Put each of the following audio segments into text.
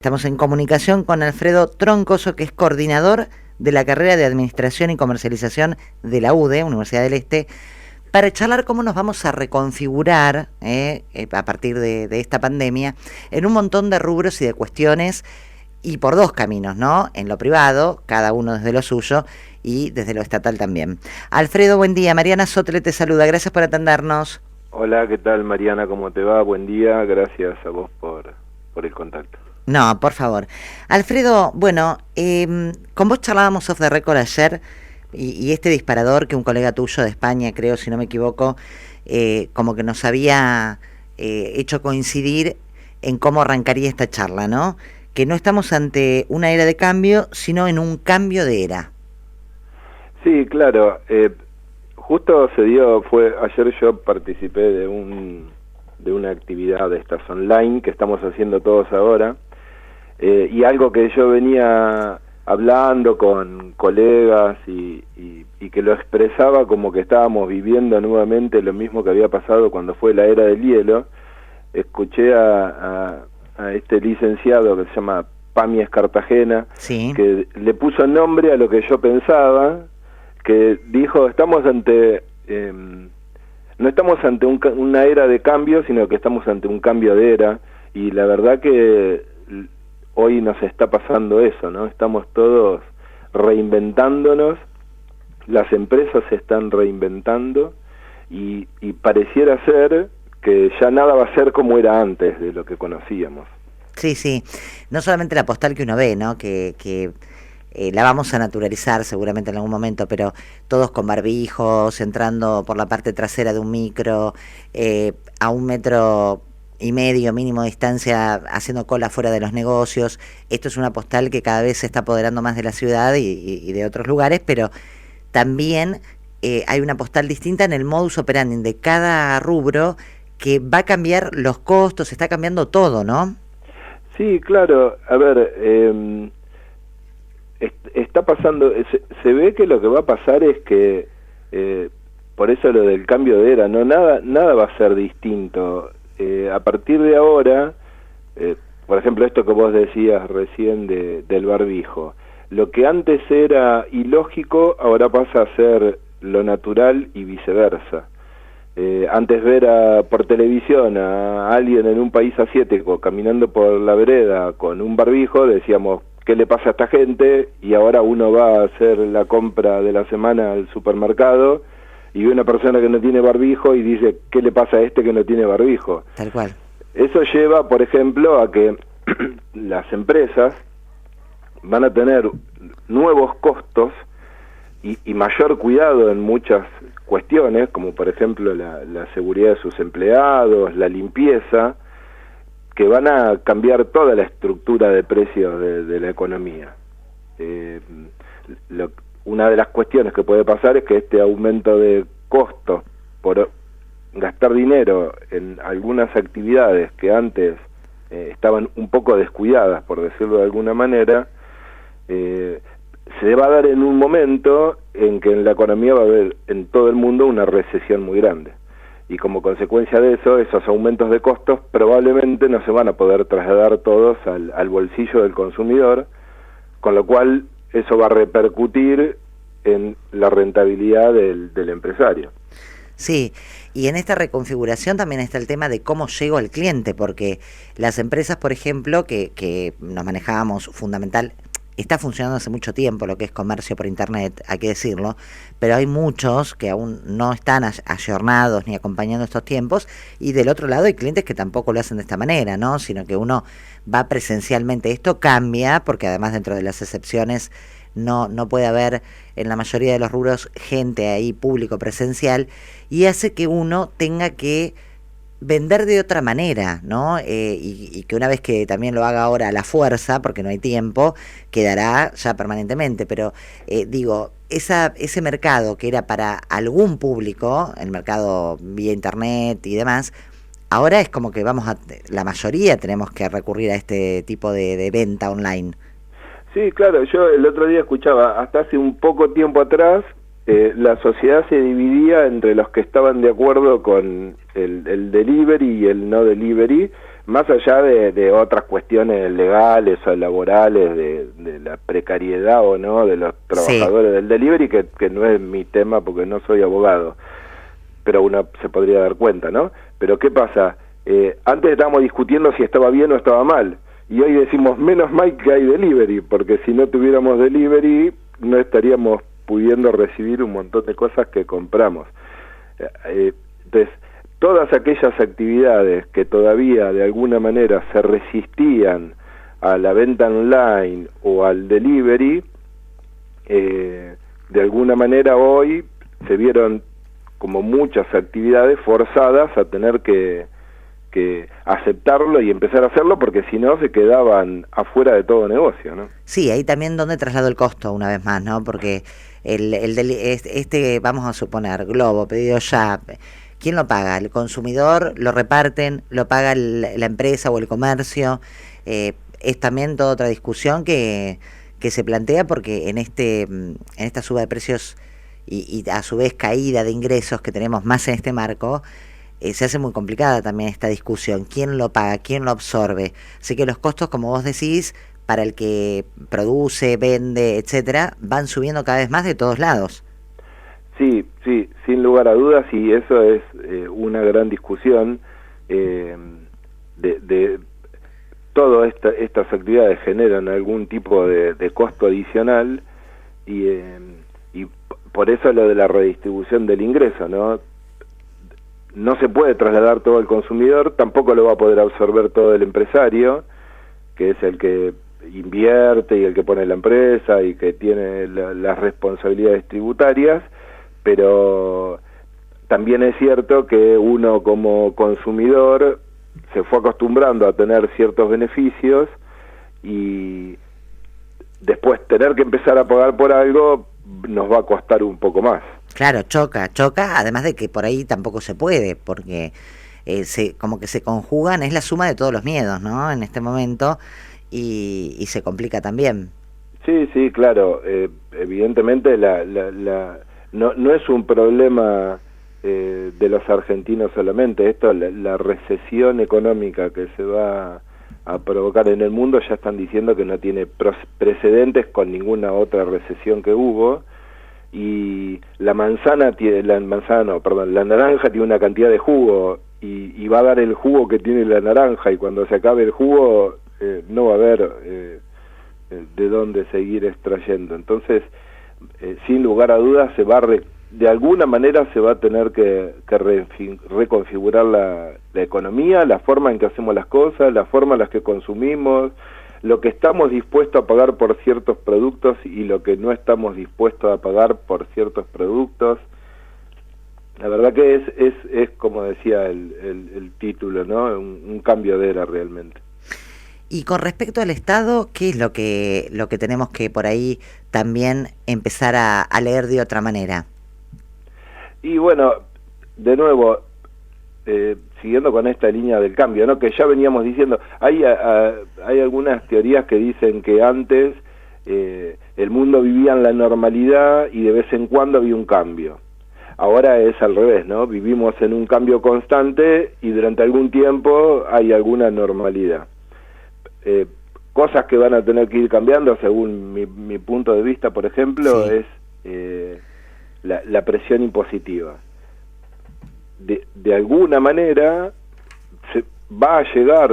Estamos en comunicación con Alfredo Troncoso, que es coordinador de la carrera de Administración y Comercialización de la UDE, Universidad del Este, para charlar cómo nos vamos a reconfigurar a partir de esta pandemia en un montón de rubros y de cuestiones, y por dos caminos, ¿no? En lo privado, cada uno desde lo suyo, y desde lo estatal también. Alfredo, buen día. Mariana Sotle te saluda. Gracias por atendernos. Hola, ¿qué tal, Mariana? ¿Cómo te va? Buen día. Gracias a vos por el contacto. No, por favor. Alfredo, bueno, con vos charlábamos off the record ayer, y este disparador que un colega tuyo de España, creo, si no me equivoco, como que nos había hecho coincidir en cómo arrancaría esta charla, ¿no? Que no estamos ante una era de cambio, sino en un cambio de era. Sí, claro. Justo se dio, ayer yo participé de una actividad de estas online que estamos haciendo todos ahora, y algo que yo venía hablando con colegas y que lo expresaba como que estábamos viviendo nuevamente lo mismo que había pasado cuando fue la era del hielo. Escuché a este licenciado que se llama Pamies Cartagena, sí, que le puso nombre a lo que yo pensaba, que dijo, no estamos ante una era de cambio, sino que estamos ante un cambio de era, y la verdad que hoy nos está pasando eso, ¿no? Estamos todos reinventándonos, las empresas se están reinventando, y pareciera ser que ya nada va a ser como era antes de lo que conocíamos. Sí, sí. No solamente la postal que uno ve, ¿no? Que la vamos a naturalizar seguramente en algún momento, pero todos con barbijos, entrando por la parte trasera de un micro, a 1,5 metros mínimo de distancia, haciendo cola fuera de los negocios. Esto es una postal que cada vez se está apoderando más de la ciudad y de otros lugares, pero también hay una postal distinta en el modus operandi de cada rubro, que va a cambiar los costos, está cambiando todo, ¿no? Sí, claro. A ver, está pasando, se ve que lo que va a pasar es que, por eso lo del cambio de era, no nada va a ser distinto. A partir de ahora, por ejemplo, esto que vos decías recién del barbijo, lo que antes era ilógico ahora pasa a ser lo natural y viceversa. Antes ver por televisión a alguien en un país asiático caminando por la vereda con un barbijo, decíamos, ¿qué le pasa a esta gente? Y ahora uno va a hacer la compra de la semana al supermercado y ve una persona que no tiene barbijo y dice, ¿qué le pasa a este que no tiene barbijo? Tal cual. Eso lleva, por ejemplo, a que las empresas van a tener nuevos costos y mayor cuidado en muchas cuestiones, como por ejemplo la seguridad de sus empleados, la limpieza, que van a cambiar toda la estructura de precios de la economía. Una de las cuestiones que puede pasar es que este aumento de costos por gastar dinero en algunas actividades que antes estaban un poco descuidadas, por decirlo de alguna manera, se va a dar en un momento en que en la economía va a haber en todo el mundo una recesión muy grande. Y como consecuencia de eso, esos aumentos de costos probablemente no se van a poder trasladar todos al bolsillo del consumidor, con lo cual eso va a repercutir en la rentabilidad del empresario. Sí, y en esta reconfiguración también está el tema de cómo llego al cliente, porque las empresas, por ejemplo, que nos manejábamos está funcionando hace mucho tiempo lo que es comercio por internet, hay que decirlo, pero hay muchos que aún no están ayornados ni acompañando estos tiempos, y del otro lado hay clientes que tampoco lo hacen de esta manera, ¿no? Sino que uno va presencialmente. Esto cambia porque además dentro de las excepciones no puede haber en la mayoría de los rubros gente ahí público presencial, y hace que uno tenga que vender de otra manera, ¿no? Y que una vez que también lo haga ahora a la fuerza, porque no hay tiempo, quedará ya permanentemente. Pero digo, ese mercado que era para algún público, el mercado vía internet y demás, ahora es como que la mayoría tenemos que recurrir a este tipo de venta online. Sí, claro, yo el otro día escuchaba, hasta hace un poco tiempo atrás, la sociedad se dividía entre los que estaban de acuerdo con el delivery y el no delivery, más allá de otras cuestiones legales o laborales, de la precariedad o no de los trabajadores del delivery, que no es mi tema porque no soy abogado, pero uno se podría dar cuenta, ¿no? Pero ¿qué pasa? Antes estábamos discutiendo si estaba bien o estaba mal, y hoy decimos, menos mal que hay delivery, porque si no tuviéramos delivery, no estaríamos pudiendo recibir un montón de cosas que compramos. Entonces, todas aquellas actividades que todavía de alguna manera se resistían a la venta online o al delivery, de alguna manera hoy se vieron como muchas actividades forzadas a tener que aceptarlo y empezar a hacerlo, porque si no se quedaban afuera de todo negocio, ¿no? Sí, ahí también donde traslado el costo una vez más, ¿no? Porque vamos a suponer, Globo, pedido ya, ¿quién lo paga? ¿El consumidor? ¿Lo reparten? ¿Lo paga la empresa o el comercio? Es también toda otra discusión que se plantea, porque en esta suba de precios y a su vez caída de ingresos que tenemos más en este marco, se hace muy complicada también esta discusión. ¿Quién lo paga? ¿Quién lo absorbe? Así que los costos, como vos decís, para el que produce, vende, etcétera, van subiendo cada vez más de todos lados. Sí, sin lugar a dudas, y eso es una gran discusión. De todas estas actividades generan algún tipo de costo adicional, y por eso lo de la redistribución del ingreso, ¿no? No se puede trasladar todo al consumidor, tampoco lo va a poder absorber todo el empresario, que es el que invierte y el que pone la empresa y que tiene las responsabilidades tributarias, pero también es cierto que uno como consumidor se fue acostumbrando a tener ciertos beneficios, y después tener que empezar a pagar por algo nos va a costar un poco más. Claro, choca, además de que por ahí tampoco se puede, porque como que se conjugan, es la suma de todos los miedos, ¿no? En este momento, y se complica también. Sí, claro, evidentemente no es un problema de los argentinos solamente, esto, la recesión económica que se va a provocar en el mundo, ya están diciendo que no tiene precedentes con ninguna otra recesión que hubo. Y la naranja tiene una cantidad de jugo, y va a dar el jugo que tiene la naranja, y cuando se acabe el jugo no va a haber de dónde seguir extrayendo. Entonces, sin lugar a dudas, de alguna manera se va a tener que reconfigurar la economía, la forma en que hacemos las cosas, la forma en la que consumimos, lo que estamos dispuestos a pagar por ciertos productos y lo que no estamos dispuestos a pagar por ciertos productos. La verdad que es como decía el título, ¿no? Un cambio de era realmente. Y con respecto al Estado, ¿qué es lo que tenemos que por ahí también empezar a leer de otra manera? Y bueno, de nuevo, siguiendo con esta línea del cambio, ¿no? Que ya veníamos diciendo, hay algunas teorías que dicen que antes el mundo vivía en la normalidad y de vez en cuando había un cambio. Ahora es al revés, ¿no? Vivimos en un cambio constante y durante algún tiempo hay alguna normalidad. Cosas que van a tener que ir cambiando, según mi punto de vista, por ejemplo, sí, es la presión impositiva. De alguna manera va a llegar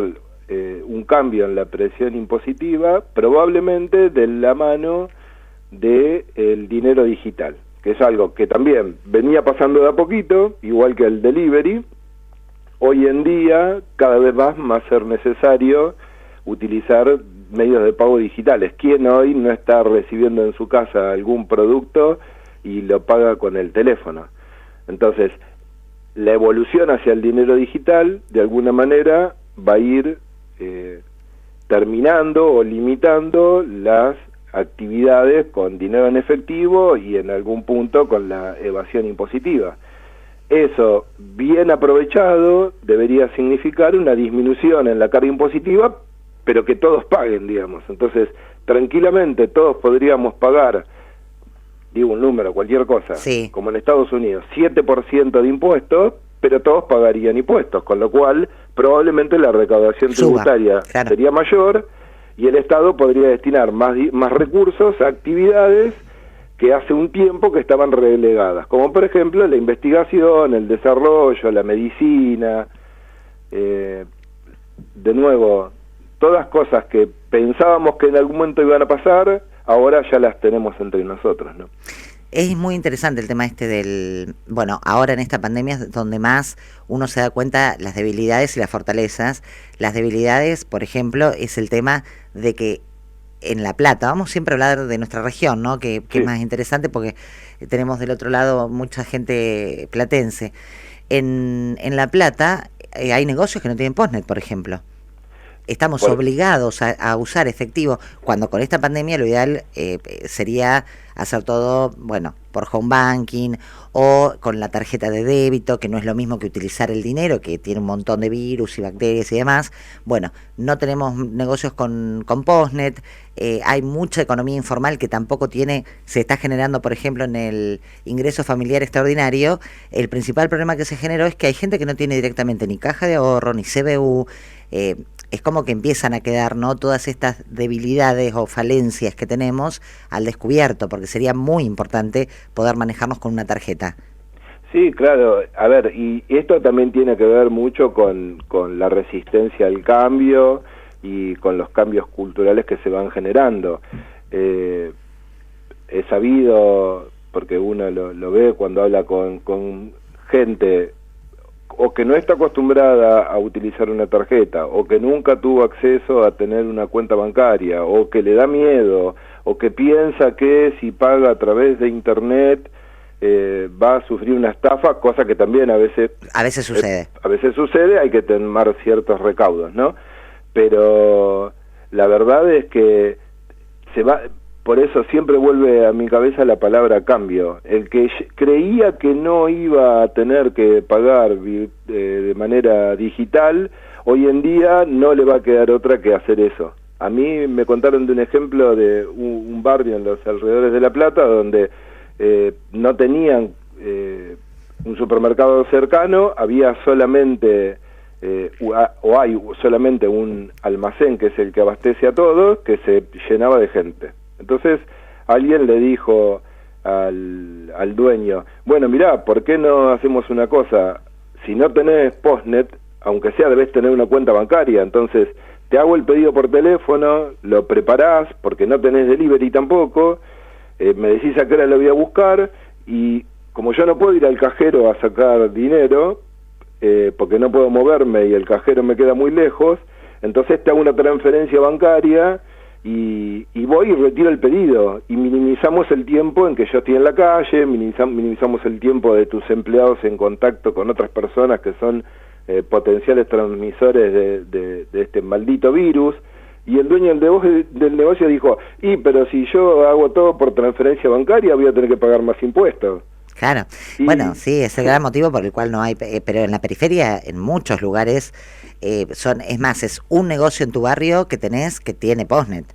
un cambio en la presión impositiva, probablemente de la mano del dinero digital, que es algo que también venía pasando de a poquito, igual que el delivery. Hoy en día cada vez más va a ser necesario utilizar medios de pago digitales. ¿Quién hoy no está recibiendo en su casa algún producto y lo paga con el teléfono? Entonces, la evolución hacia el dinero digital, de alguna manera, va a ir terminando o limitando las actividades con dinero en efectivo y en algún punto con la evasión impositiva. Eso, bien aprovechado, debería significar una disminución en la carga impositiva, pero que todos paguen, digamos. Entonces, tranquilamente todos podríamos pagar, digo un número, cualquier cosa, sí, como en Estados Unidos, 7% de impuestos, pero todos pagarían impuestos, con lo cual probablemente la recaudación tributaria claro. sería mayor y el Estado podría destinar más recursos a actividades que hace un tiempo que estaban relegadas, como por ejemplo la investigación, el desarrollo, la medicina, de nuevo, todas cosas que pensábamos que en algún momento iban a pasar, ahora ya las tenemos entre nosotros, ¿no? Es muy interesante el tema bueno, ahora en esta pandemia es donde más uno se da cuenta las debilidades y las fortalezas. Las debilidades, por ejemplo, es el tema de que en La Plata, vamos siempre a hablar de nuestra región, ¿no? Que sí, es más interesante porque tenemos del otro lado mucha gente platense. En La Plata hay negocios que no tienen postnet, por ejemplo. Estamos obligados a usar efectivo, cuando con esta pandemia lo ideal sería hacer todo, bueno, por home banking o con la tarjeta de débito, que no es lo mismo que utilizar el dinero, que tiene un montón de virus y bacterias y demás. Bueno, no tenemos negocios con postnet, hay mucha economía informal que tampoco se está generando, por ejemplo, en el ingreso familiar extraordinario. El principal problema que se generó es que hay gente que no tiene directamente ni caja de ahorro, ni CBU, es como que empiezan a quedar, ¿no?, todas estas debilidades o falencias que tenemos al descubierto, porque sería muy importante poder manejarnos con una tarjeta. Sí, claro. A ver, y esto también tiene que ver mucho con la resistencia al cambio y con los cambios culturales que se van generando. He sabido, porque uno lo ve cuando habla con gente o que no está acostumbrada a utilizar una tarjeta, o que nunca tuvo acceso a tener una cuenta bancaria, o que le da miedo, o que piensa que si paga a través de internet va a sufrir una estafa, cosa que también a veces sucede. A veces sucede, hay que tomar ciertos recaudos, ¿no? Pero la verdad es que por eso siempre vuelve a mi cabeza la palabra cambio. El que creía que no iba a tener que pagar de manera digital, hoy en día no le va a quedar otra que hacer eso. A mí me contaron de un ejemplo de un barrio en los alrededores de La Plata donde no tenían un supermercado cercano, había solamente hay solamente un almacén que es el que abastece a todos, que se llenaba de gente. Entonces alguien le dijo al dueño, bueno, mirá, ¿por qué no hacemos una cosa? Si no tenés postnet, aunque sea debes tener una cuenta bancaria, entonces te hago el pedido por teléfono, lo preparás, porque no tenés delivery tampoco, me decís a qué hora lo voy a buscar, y como yo no puedo ir al cajero a sacar dinero, porque no puedo moverme y el cajero me queda muy lejos, entonces te hago una transferencia bancaria y voy y retiro el pedido, y minimizamos el tiempo en que yo estoy en la calle, minimizamos el tiempo de tus empleados en contacto con otras personas que son potenciales transmisores de este maldito virus. Y el dueño del negocio dijo, pero si yo hago todo por transferencia bancaria voy a tener que pagar más impuestos. Claro, bueno, sí, es el gran motivo por el cual no hay, pero en la periferia, en muchos lugares, es un negocio en tu barrio que tiene postnet.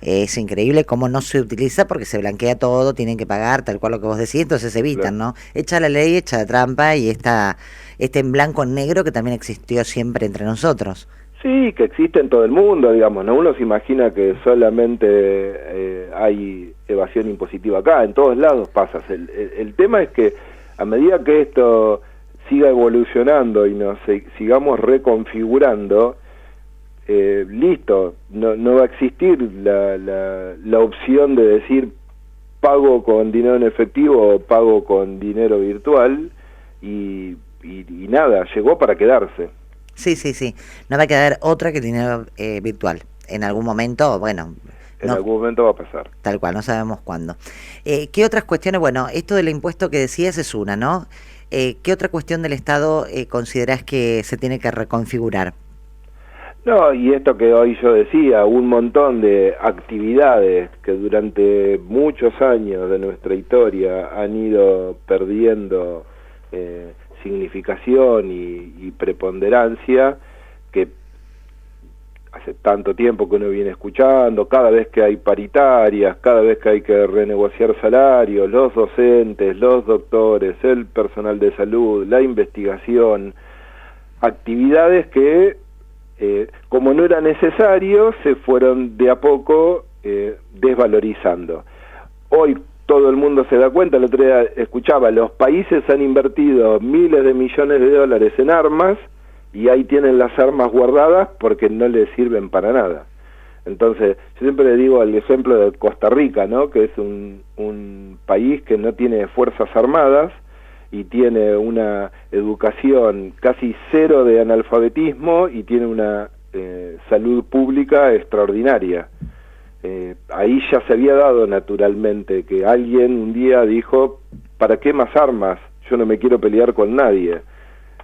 Es increíble cómo no se utiliza porque se blanquea todo, tienen que pagar, tal cual lo que vos decís, entonces evitan, ¿no? Echa la ley, echa la trampa y este en blanco en negro que también existió siempre entre nosotros. Sí, que existe en todo el mundo, digamos, ¿no? Uno se imagina que solamente hay evasión impositiva acá, en todos lados pasa. El tema es que a medida que esto siga evolucionando y nos sigamos reconfigurando, listo, no va a existir la opción de decir pago con dinero en efectivo o pago con dinero virtual y nada, llegó para quedarse. Sí, no va a quedar otra que el dinero virtual. En algún momento, bueno... En algún momento va a pasar. Tal cual, no sabemos cuándo. ¿Qué otras cuestiones? Bueno, esto del impuesto que decías es una, ¿no? ¿Qué otra cuestión del Estado considerás que se tiene que reconfigurar? No, y esto que hoy yo decía, un montón de actividades que durante muchos años de nuestra historia han ido perdiendo significación y preponderancia, que hace tanto tiempo que uno viene escuchando, cada vez que hay paritarias, cada vez que hay que renegociar salarios, los docentes, los doctores, el personal de salud, la investigación, actividades que, como no era necesario, se fueron de a poco desvalorizando. Hoy todo el mundo se da cuenta, el otro día escuchaba, los países han invertido miles de millones de dólares en armas y ahí tienen las armas guardadas porque no les sirven para nada. Entonces, yo siempre le digo el ejemplo de Costa Rica, ¿no? Que es un país que no tiene fuerzas armadas y tiene una educación casi cero de analfabetismo y tiene una salud pública extraordinaria. Ahí ya se había dado naturalmente que alguien un día dijo, ¿para qué más armas? Yo no me quiero pelear con nadie.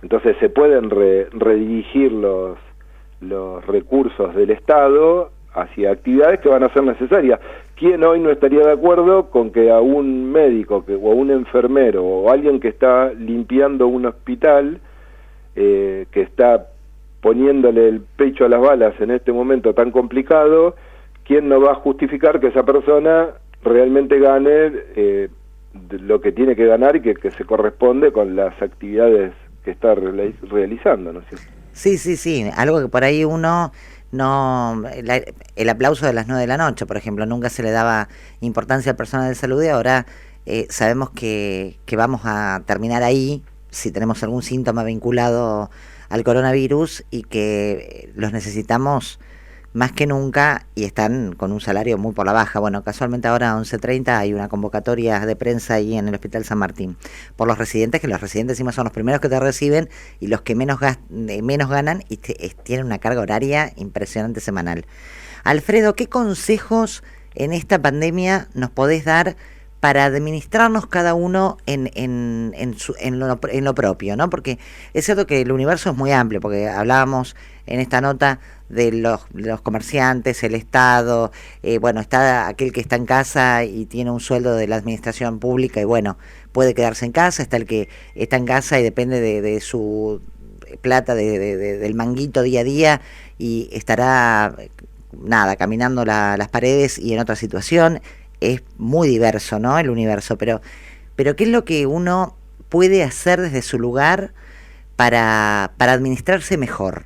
Entonces se pueden redirigir los recursos del Estado hacia actividades que van a ser necesarias. ¿Quién hoy no estaría de acuerdo con que a un médico o a un enfermero o a alguien que está limpiando un hospital, que está poniéndole el pecho a las balas en este momento tan complicado, quién no va a justificar que esa persona realmente gane lo que tiene que ganar y que se corresponde con las actividades que está realizando, ¿no es cierto? Sí, algo que por ahí uno no... el aplauso de las 9 de la noche, por ejemplo, nunca se le daba importancia al personal de salud y ahora sabemos que vamos a terminar ahí si tenemos algún síntoma vinculado al coronavirus y que los necesitamos más que nunca y están con un salario muy por la baja. Bueno, casualmente ahora a 11:30 hay una convocatoria de prensa ahí en el Hospital San Martín por los residentes, que los residentes encima son los primeros que te reciben y los que menos ganan y tienen una carga horaria impresionante semanal. Alfredo, ¿qué consejos en esta pandemia nos podés dar para administrarnos cada uno en lo propio, ¿no? Porque es cierto que el universo es muy amplio, porque hablábamos en esta nota de los comerciantes, el Estado, bueno, está aquel que está en casa y tiene un sueldo de la administración pública y bueno, puede quedarse en casa, está el que está en casa y depende de su plata, del manguito día a día y estará, nada, caminando las paredes y en otra situación. Es muy diverso, ¿no?, el universo, pero ¿qué es lo que uno puede hacer desde su lugar para administrarse mejor?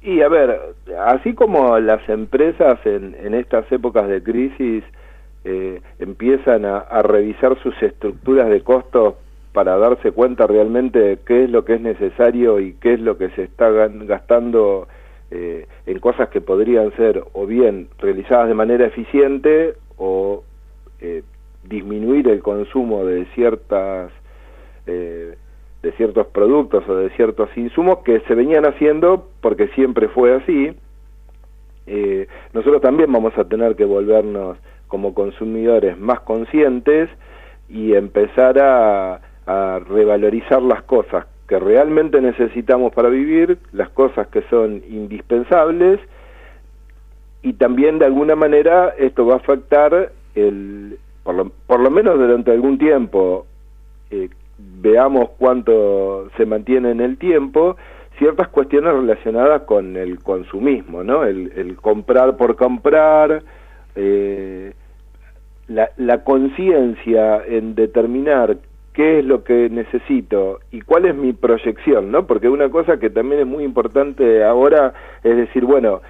Y a ver, así como las empresas en estas épocas de crisis empiezan a revisar sus estructuras de costos para darse cuenta realmente de qué es lo que es necesario y qué es lo que se está gastando en cosas que podrían ser o bien realizadas de manera eficiente o disminuir el consumo de ciertos productos o de ciertos insumos que se venían haciendo porque siempre fue así. Nosotros también vamos a tener que volvernos como consumidores más conscientes y empezar a revalorizar las cosas que realmente necesitamos para vivir, las cosas que son indispensables. Y también de alguna manera esto va a afectar, por lo menos durante algún tiempo, veamos cuánto se mantiene en el tiempo, ciertas cuestiones relacionadas con el consumismo, ¿no? El comprar por comprar, la conciencia en determinar qué es lo que necesito y cuál es mi proyección, ¿no? Porque una cosa que también es muy importante ahora es decir, bueno,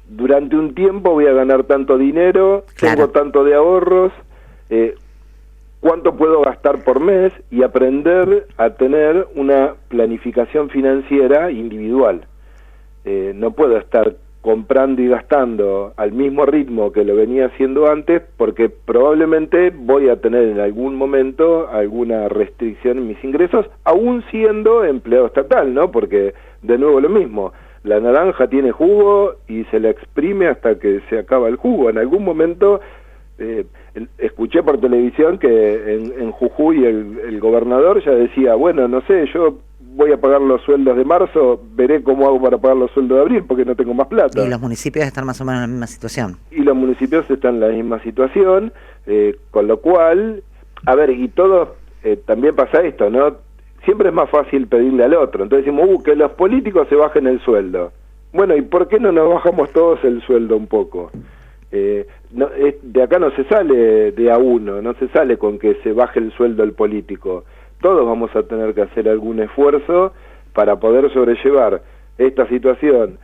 durante un tiempo voy a ganar tanto dinero, claro, tengo tanto de ahorros, cuánto puedo gastar por mes y aprender a tener una planificación financiera individual. No puedo estar comprando y gastando al mismo ritmo que lo venía haciendo antes porque probablemente voy a tener en algún momento alguna restricción en mis ingresos, aún siendo empleado estatal, ¿no? Porque de nuevo lo mismo. La naranja tiene jugo y se la exprime hasta que se acaba el jugo. En algún momento escuché por televisión que en Jujuy el gobernador ya decía, bueno, no sé, yo voy a pagar los sueldos de marzo, veré cómo hago para pagar los sueldos de abril porque no tengo más plata. Y los municipios están más o menos en la misma situación. Y los municipios están en la misma situación, con lo cual, a ver, y todo, también pasa esto, ¿no? Siempre es más fácil pedirle al otro. Entonces decimos, que los políticos se bajen el sueldo. Bueno, ¿y por qué no nos bajamos todos el sueldo un poco? De acá no se sale de a uno, no se sale con que se baje el sueldo del político. Todos vamos a tener que hacer algún esfuerzo para poder sobrellevar esta situación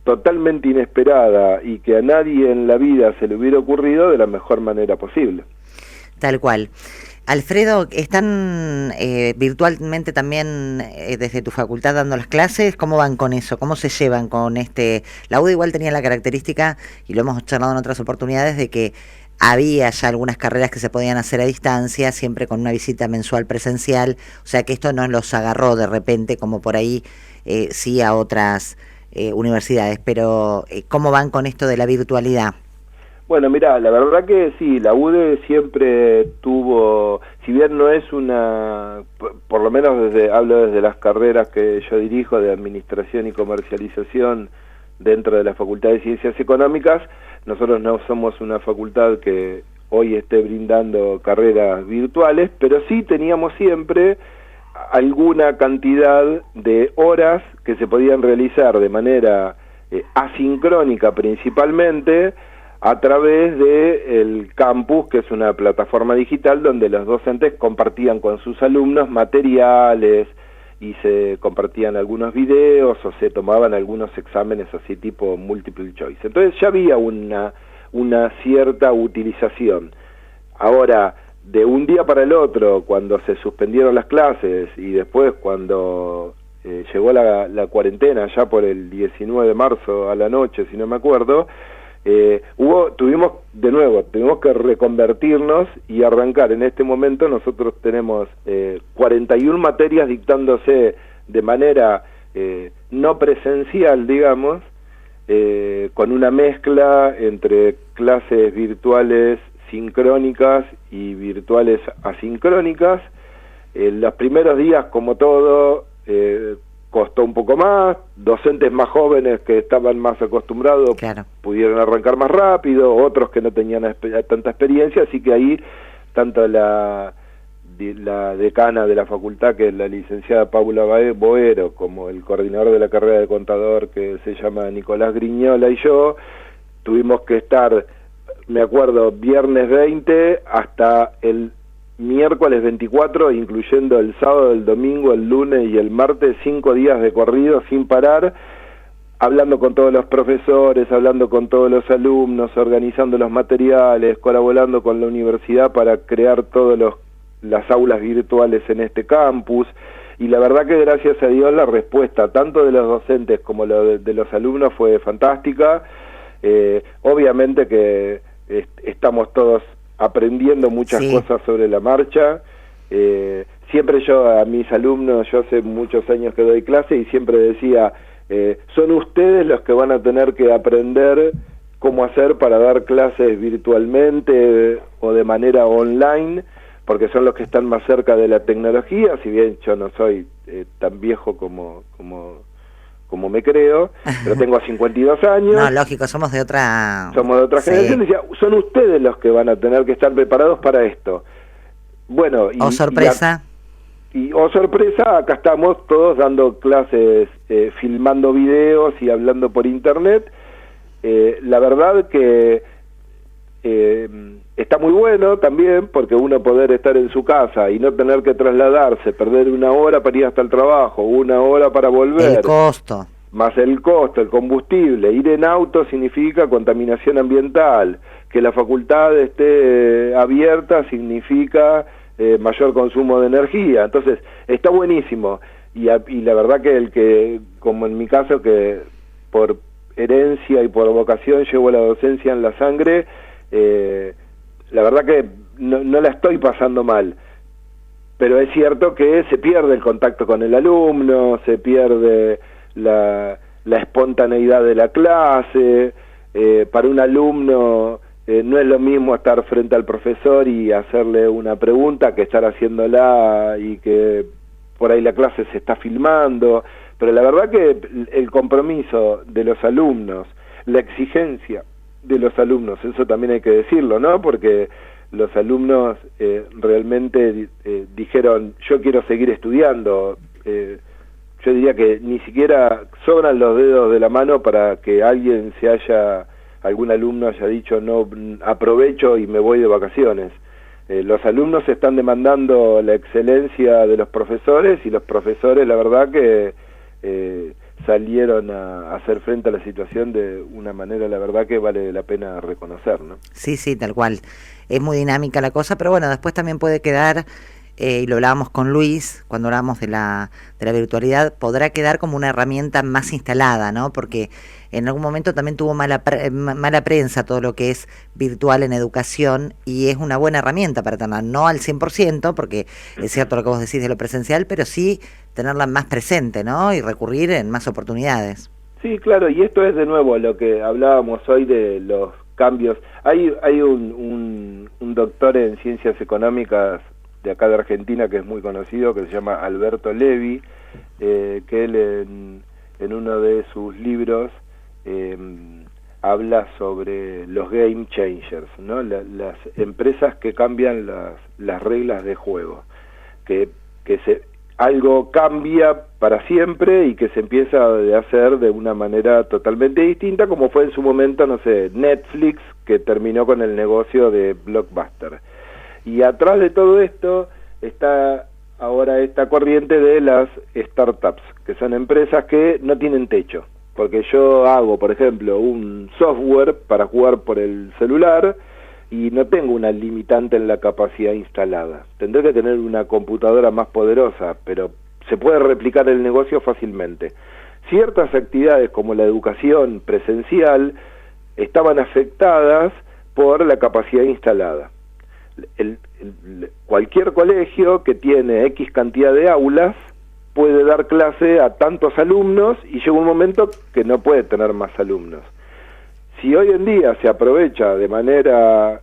totalmente inesperada y que a nadie en la vida se le hubiera ocurrido de la mejor manera posible. Tal cual. Alfredo, ¿están virtualmente también desde tu facultad dando las clases? ¿Cómo van con eso? ¿Cómo se llevan con este? La UDA igual tenía la característica, y lo hemos charlado en otras oportunidades, de que había ya algunas carreras que se podían hacer a distancia, siempre con una visita mensual presencial, o sea que esto no los agarró de repente como por ahí sí a otras universidades, pero ¿cómo van con esto de la virtualidad? Bueno, mirá, la verdad que sí, la UDE siempre tuvo, si bien no es una, por lo menos hablo desde las carreras que yo dirijo de Administración y Comercialización dentro de la Facultad de Ciencias Económicas, nosotros no somos una facultad que hoy esté brindando carreras virtuales, pero sí teníamos siempre alguna cantidad de horas que se podían realizar de manera asincrónica principalmente, a través de el campus, que es una plataforma digital donde los docentes compartían con sus alumnos materiales y se compartían algunos videos o se tomaban algunos exámenes así tipo multiple choice. Entonces ya había una cierta utilización. Ahora, de un día para el otro, cuando se suspendieron las clases y después cuando llegó la cuarentena, ya por el 19 de marzo a la noche, si no me acuerdo, tuvimos que reconvertirnos y arrancar. En este momento nosotros tenemos 41 materias dictándose de manera no presencial, digamos, con una mezcla entre clases virtuales sincrónicas y virtuales asincrónicas. Los primeros días, como todo, costó un poco más, docentes más jóvenes que estaban más acostumbrados pudieron arrancar más rápido, otros que no tenían tanta experiencia, así que ahí tanto la decana de la facultad, que es la licenciada Paula Boero, como el coordinador de la carrera de contador, que se llama Nicolás Griñola, y yo tuvimos que estar, me acuerdo, viernes 20 hasta el miércoles 24, incluyendo el sábado, el domingo, el lunes y el martes, 5 días de corrido sin parar, hablando con todos los profesores, hablando con todos los alumnos, organizando los materiales, colaborando con la universidad para crear todas las aulas virtuales en este campus. Y la verdad que gracias a Dios la respuesta tanto de los docentes como de los alumnos fue fantástica. Obviamente que estamos todos aprendiendo muchas cosas sobre la marcha. Siempre yo a mis alumnos, yo hace muchos años que doy clase y siempre decía, son ustedes los que van a tener que aprender cómo hacer para dar clases virtualmente o de manera online, porque son los que están más cerca de la tecnología, si bien yo no soy tan viejo como me creo, pero tengo 52 años. No, lógico, somos de otra generación. Decía, son ustedes los que van a tener que estar preparados para esto. Bueno, sorpresa. Sorpresa, acá estamos todos dando clases, filmando videos y hablando por internet. La verdad que está muy bueno también, porque uno poder estar en su casa y no tener que trasladarse, perder 1 hora para ir hasta el trabajo, 1 hora para volver. El costo. Más el costo, el combustible. Ir en auto significa contaminación ambiental. Que la facultad esté abierta significa mayor consumo de energía. Entonces, está buenísimo. Y la verdad que como en mi caso, que por herencia y por vocación llevo la docencia en la sangre, la verdad que no la estoy pasando mal, pero es cierto que se pierde el contacto con el alumno, se pierde la espontaneidad de la clase. Para un alumno no es lo mismo estar frente al profesor y hacerle una pregunta que estar haciéndola y que por ahí la clase se está filmando, pero la verdad que el compromiso de los alumnos, la exigencia de los alumnos, eso también hay que decirlo, ¿no? Porque los alumnos realmente dijeron, yo quiero seguir estudiando. Yo diría que ni siquiera sobran los dedos de la mano para que algún alumno haya dicho, no, aprovecho y me voy de vacaciones. Los alumnos están demandando la excelencia de los profesores, y los profesores, la verdad que salieron a hacer frente a la situación de una manera, la verdad, que vale la pena reconocer, ¿no? Sí, sí, tal cual. Es muy dinámica la cosa, pero bueno, después también puede quedar, y lo hablábamos con Luis cuando hablábamos de la virtualidad, podrá quedar como una herramienta más instalada, ¿no? Porque en algún momento también tuvo mala prensa todo lo que es virtual en educación, y es una buena herramienta para tenerla, no al 100%, porque es cierto lo que vos decís de lo presencial, pero sí tenerla más presente, ¿no? Y recurrir en más oportunidades. Sí, claro, y esto es de nuevo lo que hablábamos hoy de los cambios. Hay un doctor en ciencias económicas de acá de Argentina que es muy conocido, que se llama Alberto Levi, que él en uno de sus libros habla sobre los game changers, ¿no? Las empresas que cambian las reglas de juego, que algo cambia para siempre y que se empieza a hacer de una manera totalmente distinta, como fue en su momento, no sé, Netflix, que terminó con el negocio de Blockbuster. Y atrás de todo esto está ahora esta corriente de las startups, que son empresas que no tienen techo, porque yo hago, por ejemplo, un software para jugar por el celular y no tengo una limitante en la capacidad instalada. Tendré que tener una computadora más poderosa, pero se puede replicar el negocio fácilmente. Ciertas actividades como la educación presencial estaban afectadas por la capacidad instalada. Cualquier colegio que tiene X cantidad de aulas puede dar clase a tantos alumnos y llega un momento que no puede tener más alumnos. Si hoy en día se aprovecha de manera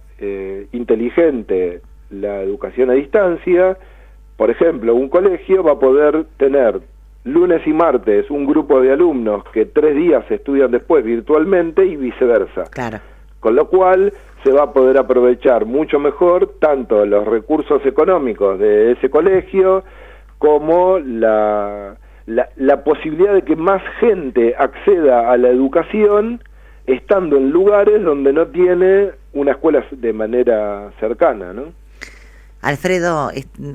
inteligente la educación a distancia, por ejemplo, un colegio va a poder tener lunes y martes un grupo de alumnos que 3 días estudian después virtualmente y viceversa. Claro. Con lo cual se va a poder aprovechar mucho mejor tanto los recursos económicos de ese colegio como la posibilidad de que más gente acceda a la educación estando en lugares donde no tiene una escuela de manera cercana, ¿no? Alfredo,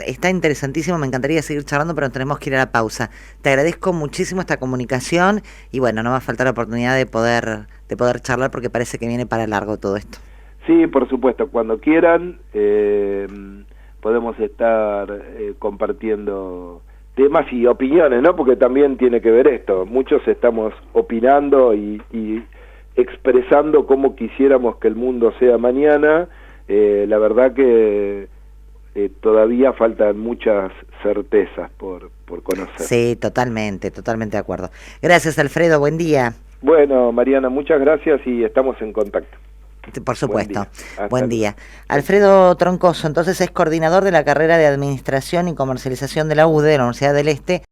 está interesantísimo, me encantaría seguir charlando, pero tenemos que ir a la pausa. Te agradezco muchísimo esta comunicación y bueno, no va a faltar la oportunidad de poder charlar porque parece que viene para largo todo esto. Sí, por supuesto, cuando quieran podemos estar compartiendo temas y opiniones, ¿no? Porque también tiene que ver esto, muchos estamos opinando y expresando cómo quisiéramos que el mundo sea mañana. La verdad que todavía faltan muchas certezas por conocer. Sí, totalmente de acuerdo. Gracias, Alfredo, buen día. Bueno, Mariana, muchas gracias y estamos en contacto. Por supuesto, buen día. Alfredo Troncoso, entonces, es coordinador de la carrera de Administración y Comercialización de la UDE, de la Universidad del Este.